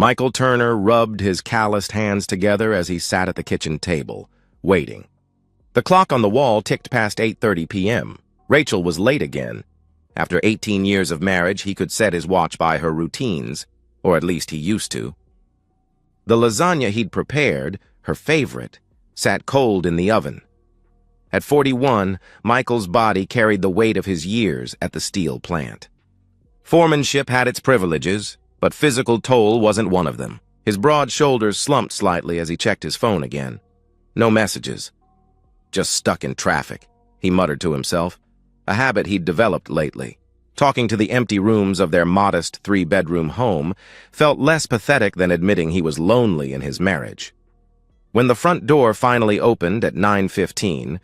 Michael Turner rubbed his calloused hands together as he sat at the kitchen table, waiting. The clock on the wall ticked past 8:30 p.m. Rachel was late again. After 18 years of marriage, he could set his watch by her routines, or at least he used to. The lasagna he'd prepared, her favorite, sat cold in the oven. At 41, Michael's body carried the weight of his years at the steel plant. Foremanship had its privileges, but physical toll wasn't one of them. His broad shoulders slumped slightly as he checked his phone again. No messages. Just stuck in traffic, he muttered to himself, a habit he'd developed lately. Talking to the empty rooms of their modest three-bedroom home felt less pathetic than admitting he was lonely in his marriage. When the front door finally opened at 9:15,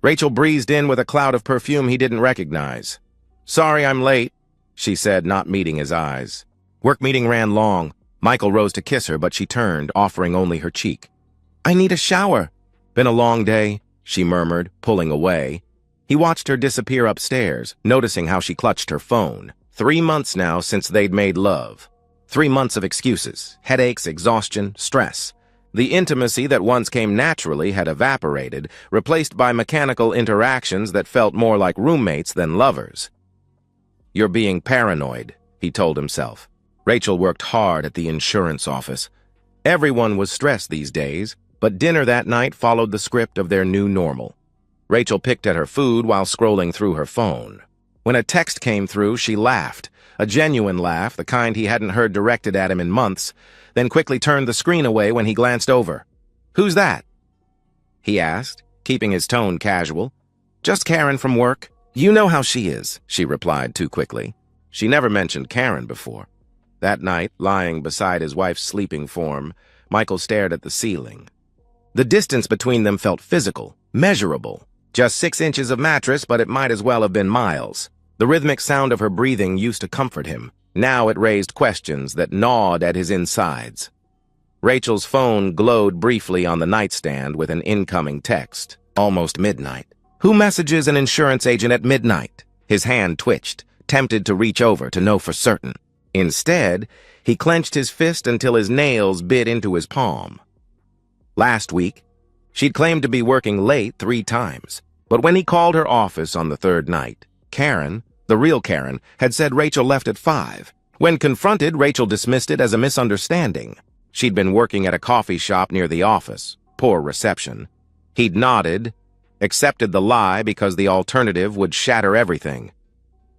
Rachel breezed in with a cloud of perfume he didn't recognize. "Sorry I'm late," she said, not meeting his eyes. Work meeting ran long. Michael rose to kiss her, but she turned, offering only her cheek. "I need a shower." "Been a long day," she murmured, pulling away. He watched her disappear upstairs, noticing how she clutched her phone. 3 months now since they'd made love. 3 months of excuses, headaches, exhaustion, stress. The intimacy that once came naturally had evaporated, replaced by mechanical interactions that felt more like roommates than lovers. "You're being paranoid," he told himself. Rachel worked hard at the insurance office. Everyone was stressed these days, but dinner that night followed the script of their new normal. Rachel picked at her food while scrolling through her phone. When a text came through, she laughed, a genuine laugh, the kind he hadn't heard directed at him in months, then quickly turned the screen away when he glanced over. "Who's that?" he asked, keeping his tone casual. "Just Karen from work." "You know how she is," she replied too quickly. She never mentioned Karen before. That night, lying beside his wife's sleeping form, Michael stared at the ceiling. The distance between them felt physical, measurable. Just 6 inches of mattress, but it might as well have been miles. The rhythmic sound of her breathing used to comfort him. Now it raised questions that gnawed at his insides. Rachel's phone glowed briefly on the nightstand with an incoming text. Almost midnight. Who messages an insurance agent at midnight? His hand twitched, tempted to reach over to know for certain. Instead, he clenched his fist until his nails bit into his palm. Last week, she'd claimed to be working late 3 times, but when he called her office on the 3rd night, Karen, the real Karen, had said Rachel left at 5. When confronted, Rachel dismissed it as a misunderstanding. She'd been working at a coffee shop near the office. Poor reception. He'd nodded, accepted the lie because the alternative would shatter everything.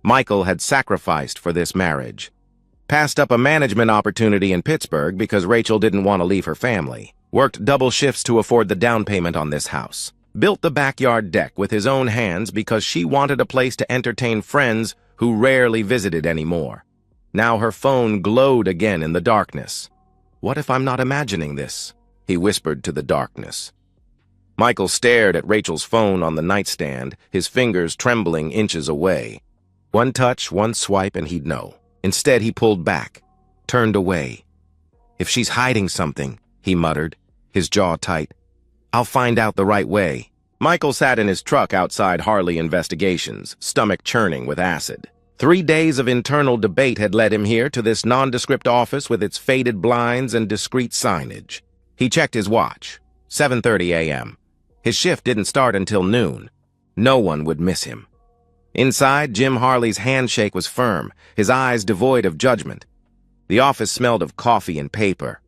Michael had sacrificed for this marriage. Passed up a management opportunity in Pittsburgh because Rachel didn't want to leave her family. Worked double shifts to afford the down payment on this house. Built the backyard deck with his own hands because she wanted a place to entertain friends who rarely visited anymore. Now her phone glowed again in the darkness. "What if I'm not imagining this?" he whispered to the darkness. Michael stared at Rachel's phone on the nightstand, his fingers trembling inches away. One touch, one swipe, and he'd know. Instead, he pulled back, turned away. "If she's hiding something," he muttered, his jaw tight, "I'll find out the right way." Michael sat in his truck outside Harley Investigations, stomach churning with acid. 3 days of internal debate had led him here to this nondescript office with its faded blinds and discreet signage. He checked his watch. 7:30 a.m. His shift didn't start until noon. No one would miss him. Inside, Jim Harley's handshake was firm, his eyes devoid of judgment. The office smelled of coffee and paper.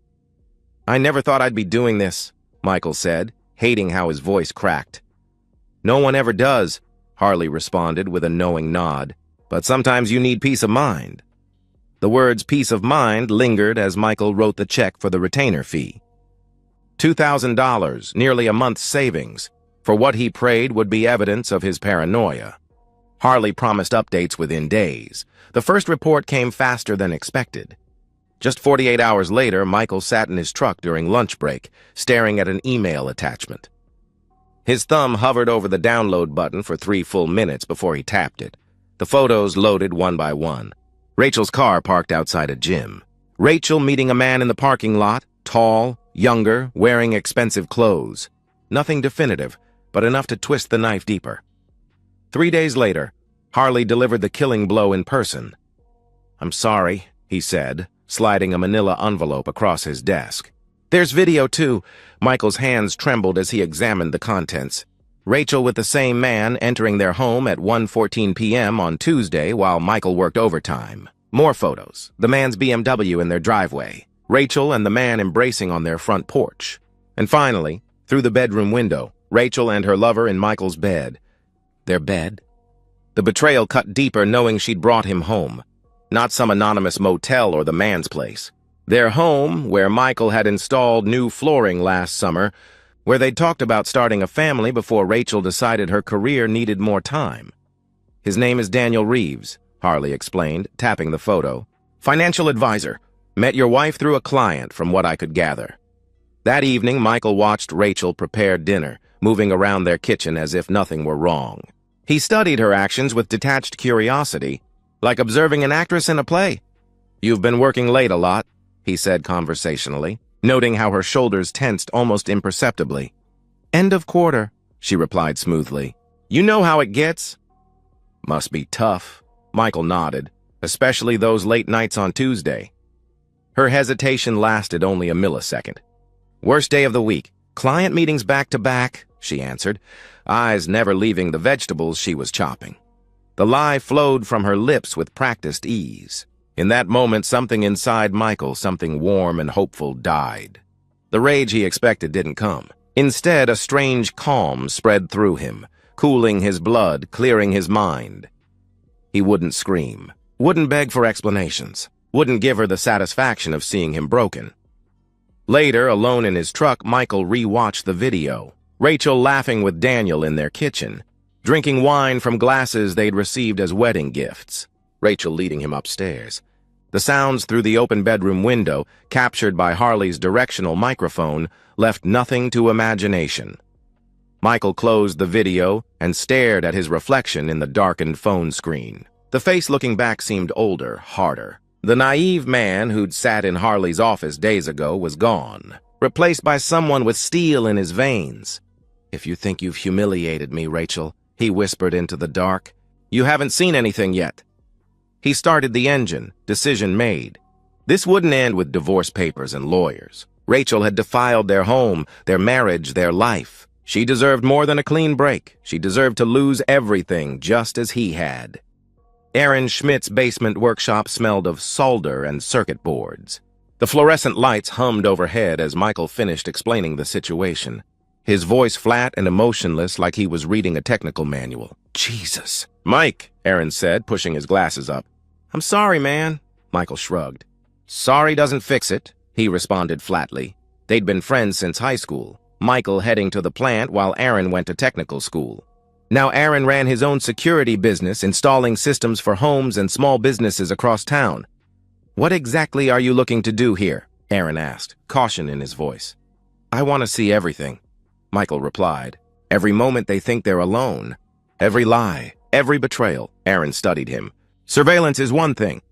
"I never thought I'd be doing this," Michael said, hating how his voice cracked. "No one ever does," Harley responded with a knowing nod. "But sometimes you need peace of mind." The words peace of mind lingered as Michael wrote the check for the retainer fee. $2,000, nearly a month's savings, for what he prayed would be evidence of his paranoia. Harley promised updates within days. The first report came faster than expected. Just 48 hours later, Michael sat in his truck during lunch break, staring at an email attachment. His thumb hovered over the download button for 3 full minutes before he tapped it. The photos loaded one by one. Rachel's car parked outside a gym. Rachel meeting a man in the parking lot, tall, younger, wearing expensive clothes. Nothing definitive, but enough to twist the knife deeper. 3 days later, Harley delivered the killing blow in person. "I'm sorry," he said, sliding a manila envelope across his desk. "There's video, too." Michael's hands trembled as he examined the contents. Rachel with the same man entering their home at 1:14 p.m. on Tuesday while Michael worked overtime. More photos. The man's BMW in their driveway. Rachel and the man embracing on their front porch. And finally, through the bedroom window, Rachel and her lover in Michael's bed. Their bed? The betrayal cut deeper knowing she'd brought him home. Not some anonymous motel or the man's place. Their home, where Michael had installed new flooring last summer, where they'd talked about starting a family before Rachel decided her career needed more time. "His name is Daniel Reeves," Harley explained, tapping the photo. "Financial advisor. Met your wife through a client, from what I could gather." That evening, Michael watched Rachel prepare dinner, moving around their kitchen as if nothing were wrong. He studied her actions with detached curiosity, like observing an actress in a play. "You've been working late a lot," he said conversationally, noting how her shoulders tensed almost imperceptibly. "End of quarter," she replied smoothly. "You know how it gets." "Must be tough," Michael nodded, "especially those late nights on Tuesday." Her hesitation lasted only a millisecond. "Worst day of the week. Client meetings back to back," she answered, eyes never leaving the vegetables she was chopping. The lie flowed from her lips with practiced ease. In that moment, something inside Michael, something warm and hopeful, died. The rage he expected didn't come. Instead, a strange calm spread through him, cooling his blood, clearing his mind. He wouldn't scream, wouldn't beg for explanations, wouldn't give her the satisfaction of seeing him broken. Later, alone in his truck, Michael re-watched the video. Rachel laughing with Daniel in their kitchen, drinking wine from glasses they'd received as wedding gifts. Rachel leading him upstairs. The sounds through the open bedroom window, captured by Harley's directional microphone, left nothing to imagination. Michael closed the video and stared at his reflection in the darkened phone screen. The face looking back seemed older, harder. The naive man who'd sat in Harley's office days ago was gone, replaced by someone with steel in his veins. "If you think you've humiliated me, Rachel," he whispered into the dark, "you haven't seen anything yet." He started the engine, decision made. This wouldn't end with divorce papers and lawyers. Rachel had defiled their home, their marriage, their life. She deserved more than a clean break. She deserved to lose everything, just as he had. Aaron Schmidt's basement workshop smelled of solder and circuit boards. The fluorescent lights hummed overhead as Michael finished explaining the situation. His voice flat and emotionless, like he was reading a technical manual. "Jesus." "Mike," Aaron said, pushing his glasses up. "I'm sorry, man." Michael shrugged. "Sorry doesn't fix it," he responded flatly. They'd been friends since high school, Michael heading to the plant while Aaron went to technical school. Now Aaron ran his own security business, installing systems for homes and small businesses across town. "What exactly are you looking to do here?" Aaron asked, caution in his voice. "I want to see everything," Michael replied. "Every moment they think they're alone. Every lie, every betrayal." Aaron studied him. "Surveillance is one thing.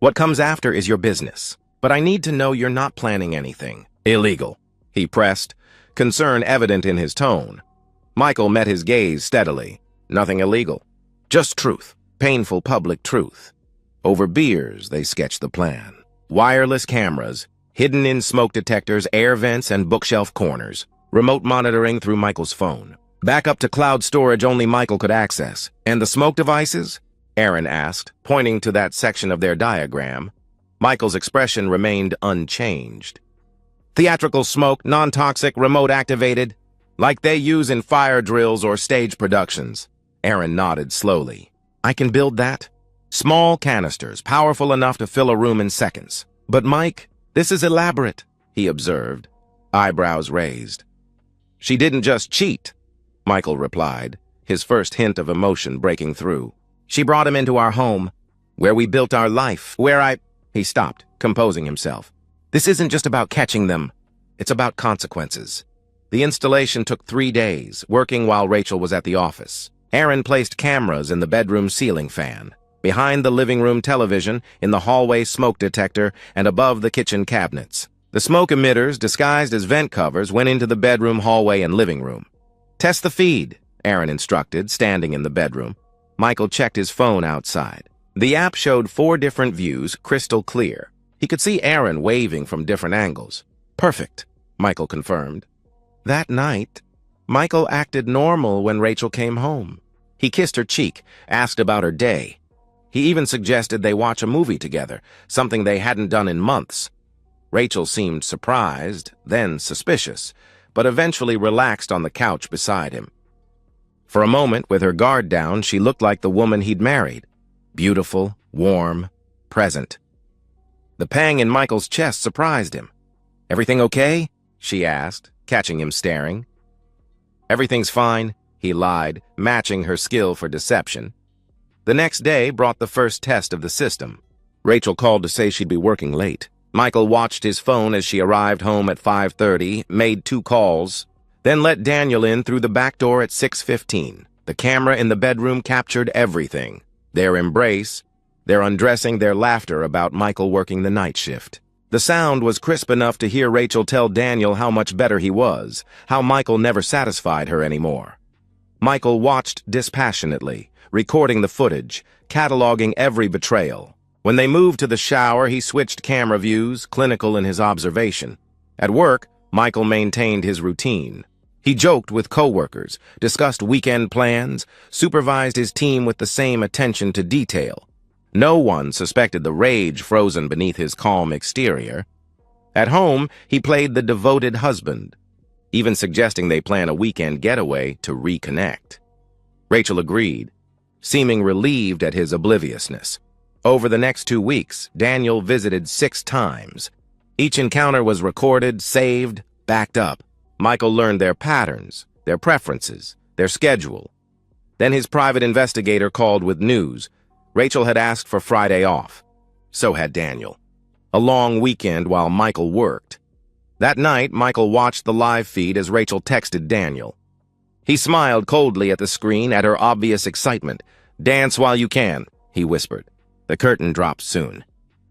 What comes after is your business. But I need to know you're not planning anything illegal," he pressed, concern evident in his tone. Michael met his gaze steadily. "Nothing illegal. Just truth. Painful public truth." Over beers, they sketched the plan. Wireless cameras, hidden in smoke detectors, air vents, and bookshelf corners. Remote monitoring through Michael's phone. Backup to cloud storage only Michael could access. "And the smoke devices?" Aaron asked, pointing to that section of their diagram. Michael's expression remained unchanged. "Theatrical smoke, non-toxic, remote-activated, like they use in fire drills or stage productions." Aaron nodded slowly. "I can build that. Small canisters, powerful enough to fill a room in seconds." "But Mike, this is elaborate," he observed, eyebrows raised. "She didn't just cheat," Michael replied, his first hint of emotion breaking through. "She brought him into our home, where we built our life, He stopped, composing himself. "This isn't just about catching them. It's about consequences." The installation took 3 days, working while Rachel was at the office. Aaron placed cameras in the bedroom ceiling fan, behind the living room television, in the hallway smoke detector, and above the kitchen cabinets. The smoke emitters, disguised as vent covers, went into the bedroom, hallway, and living room. "Test the feed," Aaron instructed, standing in the bedroom. Michael checked his phone outside. The app showed 4 different views, crystal clear. He could see Aaron waving from different angles. "Perfect," Michael confirmed. That night, Michael acted normal when Rachel came home. He kissed her cheek, asked about her day. He even suggested they watch a movie together, something they hadn't done in months. Rachel seemed surprised, then suspicious, but eventually relaxed on the couch beside him. For a moment, with her guard down, she looked like the woman he'd married. Beautiful, warm, present. The pang in Michael's chest surprised him. "Everything okay?" she asked, catching him staring. "Everything's fine," he lied, matching her skill for deception. The next day brought the first test of the system. Rachel called to say she'd be working late. Michael watched his phone as she arrived home at 5:30, made 2 calls, then let Daniel in through the back door at 6:15. The camera in the bedroom captured everything. Their embrace, their undressing, their laughter about Michael working the night shift. The sound was crisp enough to hear Rachel tell Daniel how much better he was, how Michael never satisfied her anymore. Michael watched dispassionately, recording the footage, cataloging every betrayal. When they moved to the shower, he switched camera views, clinical in his observation. At work, Michael maintained his routine. He joked with coworkers, discussed weekend plans, supervised his team with the same attention to detail. No one suspected the rage frozen beneath his calm exterior. At home, he played the devoted husband, even suggesting they plan a weekend getaway to reconnect. Rachel agreed, seeming relieved at his obliviousness. Over the next 2 weeks, Daniel visited 6 times. Each encounter was recorded, saved, backed up. Michael learned their patterns, their preferences, their schedule. Then his private investigator called with news. Rachel had asked for Friday off. So had Daniel. A long weekend while Michael worked. That night, Michael watched the live feed as Rachel texted Daniel. He smiled coldly at the screen at her obvious excitement. "Dance while you can," he whispered. The curtain dropped soon.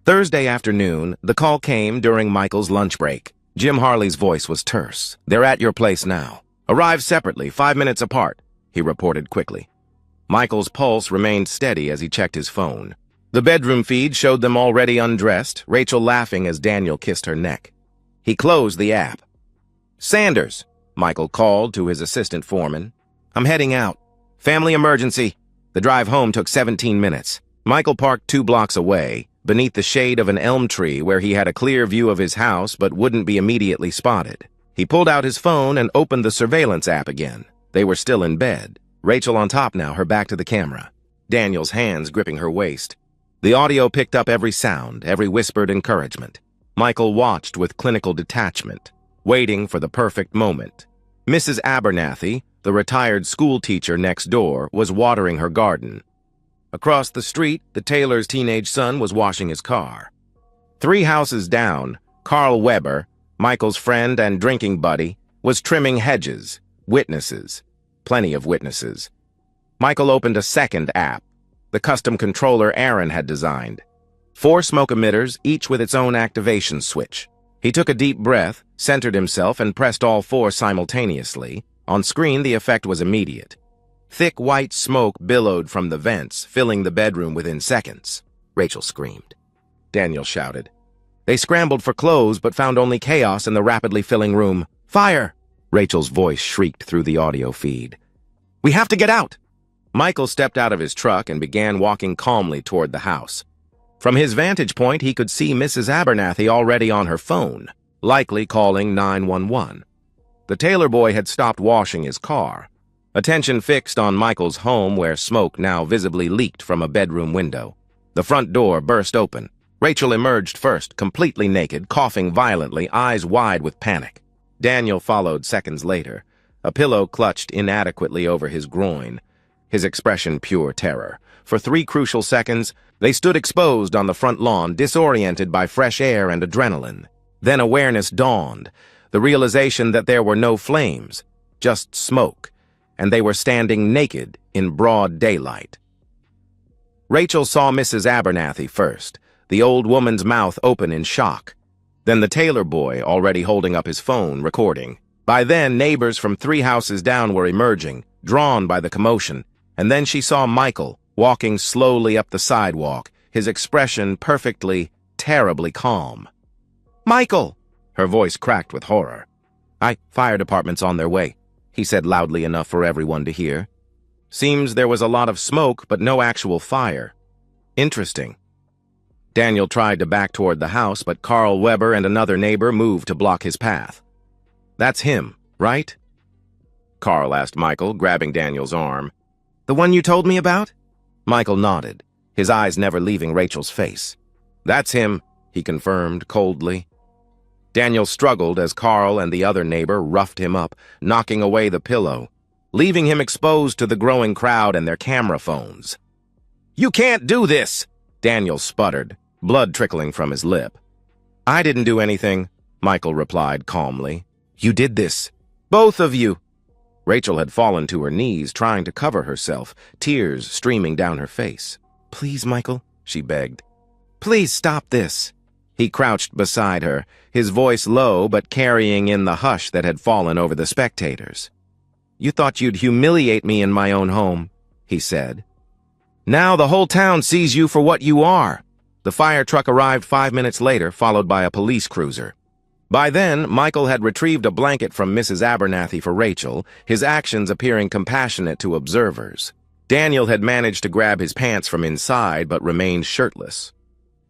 Thursday afternoon, the call came during Michael's lunch break. Jim Harley's voice was terse. "They're at your place now. Arrive separately, 5 minutes apart," he reported quickly. Michael's pulse remained steady as he checked his phone. The bedroom feed showed them already undressed, Rachel laughing as Daniel kissed her neck. He closed the app. "Sanders," Michael called to his assistant foreman. "I'm heading out. Family emergency." The drive home took 17 minutes. Michael parked 2 blocks away, beneath the shade of an elm tree where he had a clear view of his house but wouldn't be immediately spotted. He pulled out his phone and opened the surveillance app again. They were still in bed. Rachel on top now, her back to the camera. Daniel's hands gripping her waist. The audio picked up every sound, every whispered encouragement. Michael watched with clinical detachment, waiting for the perfect moment. Mrs. Abernathy, the retired school teacher next door, was watering her garden. Across the street, the tailor's teenage son was washing his car. 3 houses down, Carl Weber, Michael's friend and drinking buddy, was trimming hedges. Witnesses. Plenty of witnesses. Michael opened a second app, the custom controller Aaron had designed. 4 smoke emitters, each with its own activation switch. He took a deep breath, centered himself, and pressed all 4 simultaneously. On screen, the effect was immediate. Thick white smoke billowed from the vents, filling the bedroom within seconds. Rachel screamed. Daniel shouted. They scrambled for clothes but found only chaos in the rapidly filling room. "Fire!" Rachel's voice shrieked through the audio feed. "We have to get out!" Michael stepped out of his truck and began walking calmly toward the house. From his vantage point, he could see Mrs. Abernathy already on her phone, likely calling 911. The tailor boy had stopped washing his car. Attention fixed on Michael's home where smoke now visibly leaked from a bedroom window. The front door burst open. Rachel emerged first, completely naked, coughing violently, eyes wide with panic. Daniel followed seconds later, a pillow clutched inadequately over his groin, his expression pure terror. For 3 crucial seconds, they stood exposed on the front lawn, disoriented by fresh air and adrenaline. Then awareness dawned, the realization that there were no flames, just smoke, and they were standing naked in broad daylight. Rachel saw Mrs. Abernathy first, the old woman's mouth open in shock. Then the tailor boy, already holding up his phone, recording. By then, neighbors from 3 houses down were emerging, drawn by the commotion, and then she saw Michael walking slowly up the sidewalk, his expression perfectly terribly calm. "Michael!" Her voice cracked with horror. Fire department's on their way," he said loudly enough for everyone to hear. "Seems there was a lot of smoke, but no actual fire. Interesting." Daniel tried to back toward the house, but Carl Weber and another neighbor moved to block his path. "That's him, right?" Carl asked Michael, grabbing Daniel's arm. "The one you told me about?" Michael nodded, his eyes never leaving Rachel's face. "That's him," he confirmed coldly. Daniel struggled as Carl and the other neighbor roughed him up, knocking away the pillow, leaving him exposed to the growing crowd and their camera phones. "You can't do this!" Daniel sputtered, blood trickling from his lip. "I didn't do anything," Michael replied calmly. "You did this. Both of you." Rachel had fallen to her knees, trying to cover herself, tears streaming down her face. "Please, Michael," she begged. "Please stop this." He crouched beside her, his voice low but carrying in the hush that had fallen over the spectators. "You thought you'd humiliate me in my own home," he said. "Now the whole town sees you for what you are." The fire truck arrived 5 minutes later, followed by a police cruiser. By then, Michael had retrieved a blanket from Mrs. Abernathy for Rachel, his actions appearing compassionate to observers. Daniel had managed to grab his pants from inside but remained shirtless,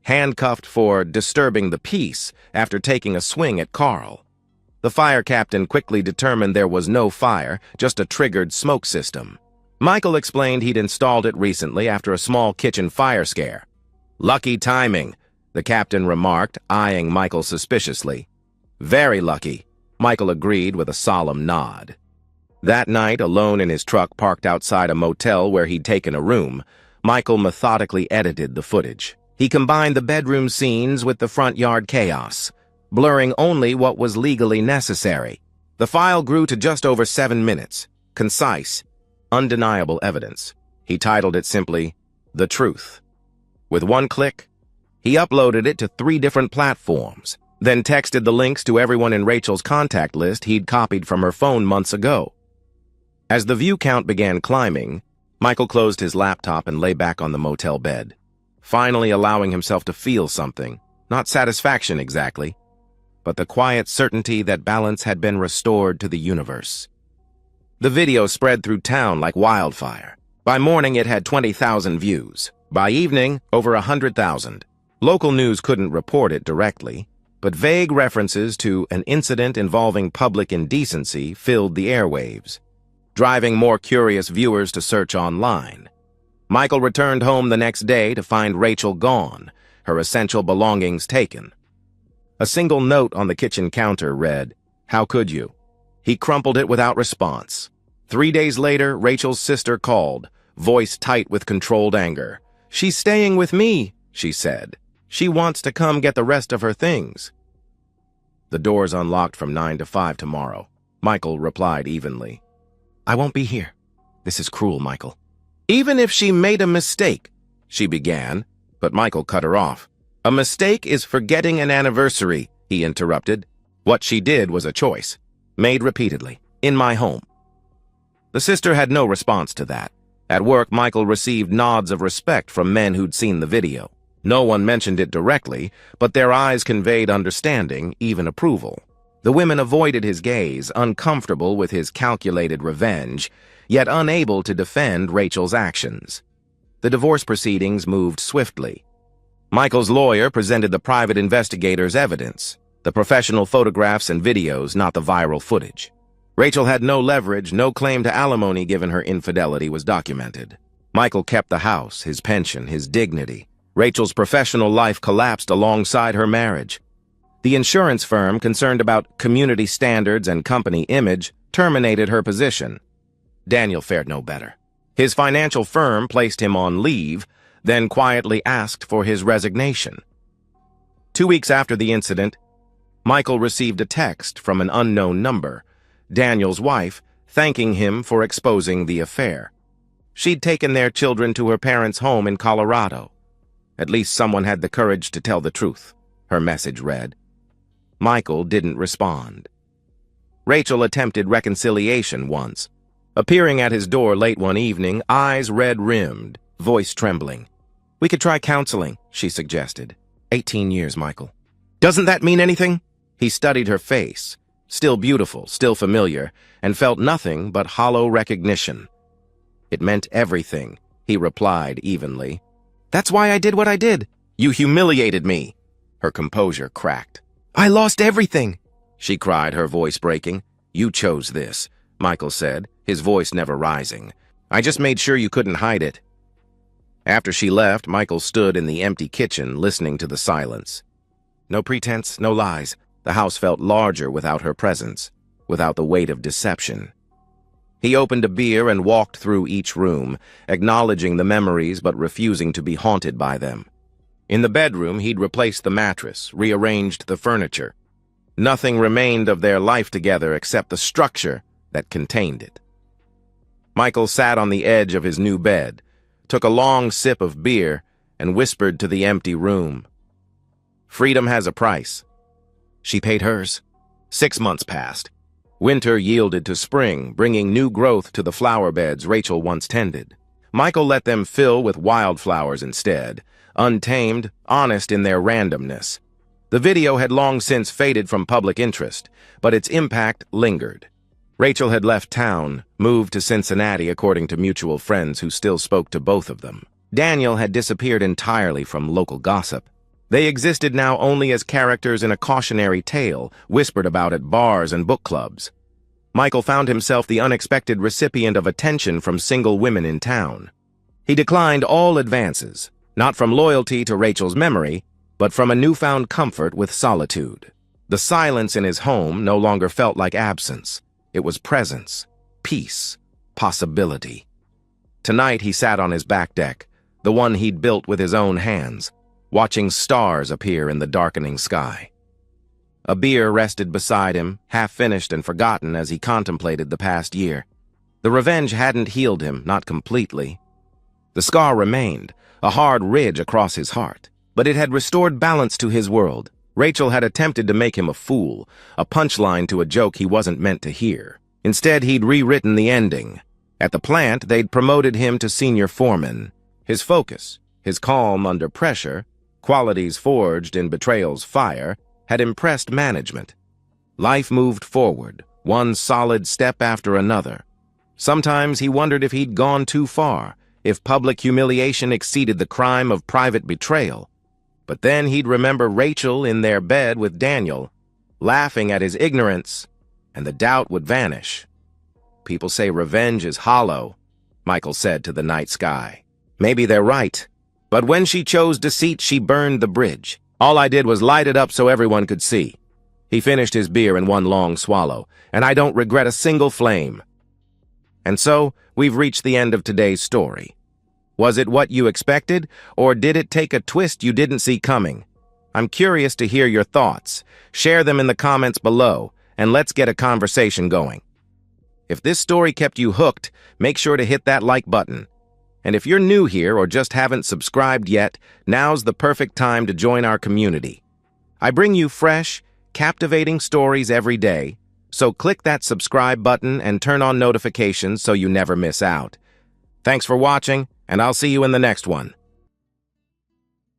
handcuffed for disturbing the peace after taking a swing at Carl. The fire captain quickly determined there was no fire, just a triggered smoke system. Michael explained he'd installed it recently after a small kitchen fire scare. "Lucky timing," the captain remarked, eyeing Michael suspiciously. "Very lucky," Michael agreed with a solemn nod. That night, alone in his truck parked outside a motel where he'd taken a room, Michael methodically edited the footage. He combined the bedroom scenes with the front yard chaos, blurring only what was legally necessary. The file grew to just over 7 minutes, concise, undeniable evidence. He titled it simply, "The Truth." With one click, he uploaded it to 3 different platforms, then texted the links to everyone in Rachel's contact list he'd copied from her phone months ago. As the view count began climbing, Michael closed his laptop and lay back on the motel bed, finally allowing himself to feel something, not satisfaction exactly, but the quiet certainty that balance had been restored to the universe. The video spread through town like wildfire. By morning, it had 20,000 views. By evening, over 100,000. Local news couldn't report it directly, but vague references to an incident involving public indecency filled the airwaves, driving more curious viewers to search online. Michael returned home the next day to find Rachel gone, her essential belongings taken. A single note on the kitchen counter read, "How could you?" He crumpled it without response. 3 days later, Rachel's sister called, voice tight with controlled anger. "She's staying with me," she said. "She wants to come get the rest of her things." "The door's unlocked from 9 to 5 tomorrow," Michael replied evenly. "I won't be here. This is cruel, Michael." "Even if she made a mistake," she began, but Michael cut her off. "A mistake is forgetting an anniversary," he interrupted. "What she did was a choice, made repeatedly, in my home." The sister had no response to that. At work, Michael received nods of respect from men who'd seen the video. No one mentioned it directly, but their eyes conveyed understanding, even approval. The women avoided his gaze, uncomfortable with his calculated revenge, yet unable to defend Rachel's actions. The divorce proceedings moved swiftly. Michael's lawyer presented the private investigator's evidence, the professional photographs and videos, not the viral footage. Rachel had no leverage, no claim to alimony given her infidelity was documented. Michael kept the house, his pension, his dignity. Rachel's professional life collapsed alongside her marriage. The insurance firm, concerned about community standards and company image, terminated her position. Daniel fared no better. His financial firm placed him on leave, then quietly asked for his resignation. 2 weeks after the incident, Michael received a text from an unknown number, Daniel's wife, thanking him for exposing the affair. She'd taken their children to her parents' home in Colorado. "At least someone had the courage to tell the truth," her message read. Michael didn't respond. Rachel attempted reconciliation once, appearing at his door late one evening, eyes red-rimmed, voice trembling. "We could try counseling," she suggested. 18 years, Michael. Doesn't that mean anything? He studied her face, still beautiful, still familiar, and felt nothing but hollow recognition. It meant everything, he replied evenly. That's why I did what I did. You humiliated me. Her composure cracked. I lost everything, she cried, her voice breaking. You chose this, Michael said, his voice never rising. I just made sure you couldn't hide it. After she left, Michael stood in the empty kitchen, listening to the silence. No pretense, no lies. The house felt larger without her presence, without the weight of deception. He opened a beer and walked through each room, acknowledging the memories but refusing to be haunted by them. In the bedroom, he'd replaced the mattress, rearranged the furniture. Nothing remained of their life together except the structure that contained it. Michael sat on the edge of his new bed, took a long sip of beer, and whispered to the empty room. Freedom has a price. She paid hers. 6 months passed. Winter yielded to spring, bringing new growth to the flower beds Rachel once tended. Michael let them fill with wildflowers instead, untamed, honest in their randomness. The video had long since faded from public interest, but its impact lingered. Rachel had left town, moved to Cincinnati according to mutual friends who still spoke to both of them. Daniel had disappeared entirely from local gossip. They existed now only as characters in a cautionary tale, whispered about at bars and book clubs. Michael found himself the unexpected recipient of attention from single women in town. He declined all advances, not from loyalty to Rachel's memory, but from a newfound comfort with solitude. The silence in his home no longer felt like absence. It was presence, peace, possibility. Tonight he sat on his back deck, the one he'd built with his own hands, watching stars appear in the darkening sky. A beer rested beside him, half-finished and forgotten as he contemplated the past year. The revenge hadn't healed him, not completely. The scar remained, a hard ridge across his heart, but it had restored balance to his world. Rachel had attempted to make him a fool, a punchline to a joke he wasn't meant to hear. Instead, he'd rewritten the ending. At the plant, they'd promoted him to senior foreman. His focus, his calm under pressure, qualities forged in Betrayal's fire, had impressed management. Life moved forward, one solid step after another. Sometimes he wondered if he'd gone too far, if public humiliation exceeded the crime of private betrayal. But then he'd remember Rachel in their bed with Daniel, laughing at his ignorance, and the doubt would vanish. People say revenge is hollow, Michael said to the night sky. Maybe they're right. But when she chose deceit, she burned the bridge. All I did was light it up so everyone could see. He finished his beer in one long swallow, and I don't regret a single flame. And so, we've reached the end of today's story. Was it what you expected, or did it take a twist you didn't see coming? I'm curious to hear your thoughts. Share them in the comments below, and let's get a conversation going. If this story kept you hooked, make sure to hit that like button. And if you're new here or just haven't subscribed yet, now's the perfect time to join our community. I bring you fresh, captivating stories every day, so click that subscribe button and turn on notifications so you never miss out. Thanks for watching, and I'll see you in the next one.